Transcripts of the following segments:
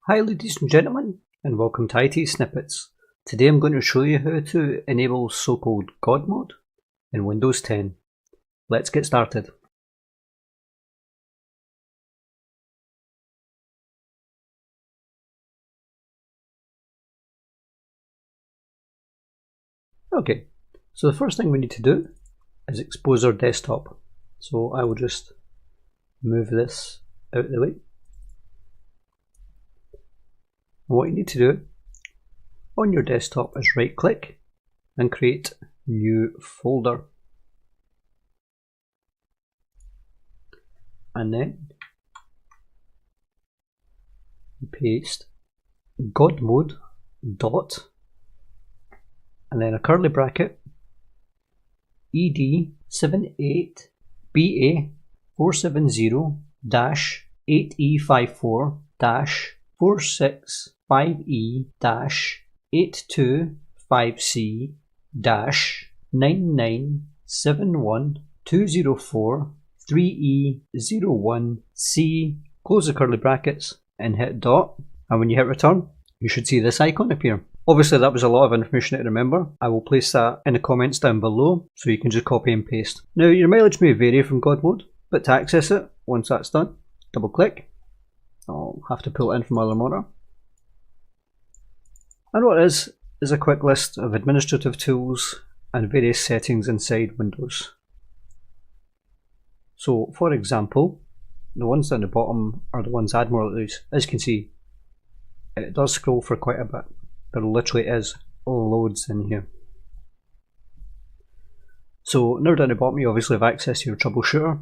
Hi ladies and gentlemen, and welcome to IT Snippets. Today I'm going to show you how to enable so-called God mode in Windows 10. Let's get started. Okay, so the first thing we need to do is expose our desktop. So I will just move this out of the way. And what you need to do on your desktop is right click and create new folder. And then paste GodMode dot and then a curly bracket ED788BA470-8E54-658-205C-9971204-3E01C, close the curly brackets and hit dot, and when you hit return you should see this icon appear. Obviously that was a lot of information to remember. I will place that in the comments down below so you can just copy and paste. Now your mileage may vary from God mode, but to access it, once that's done, double click. I'll have to pull it in from other monitor. And what it is a quick list of administrative tools and various settings inside Windows. So for example, the ones down the bottom are the ones I'd more like use. As you can see, it does scroll for quite a bit. There literally is loads in here. So now down the bottom you obviously have access to your troubleshooter.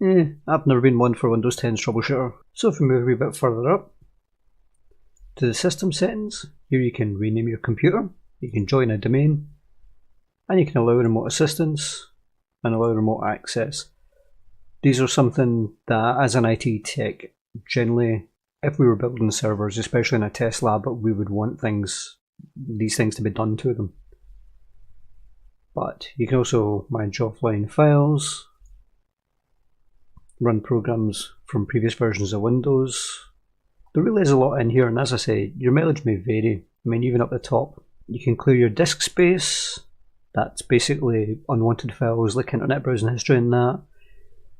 I've never been one for Windows 10's troubleshooter. So if we move a wee bit further up to the system settings, here you can rename your computer, you can join a domain, and you can allow remote assistance and allow remote access. These are something that as an IT tech, generally if we were building servers, especially in a test lab, we would want these things to be done to them. But you can also manage offline files, run programs from previous versions of Windows. There really is a lot in here, and as I say, your mileage may vary. I mean, even up the top, you can clear your disk space. That's basically unwanted files like internet browsing history and that.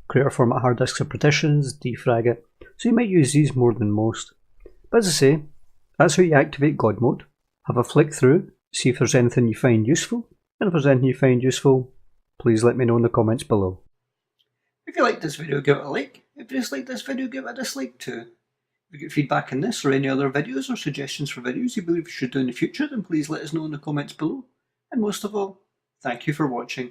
Create or format hard disks or partitions, defrag it. So you might use these more than most. But as I say, that's how you activate God mode. Have a flick through, see if there's anything you find useful. And if there's anything you find useful, please let me know in the comments below. If you liked this video, give it a like. If you disliked this video, give it a dislike too. If you get feedback on this or any other videos or suggestions for videos you believe we should do in the future, then please let us know in the comments below. And most of all, thank you for watching.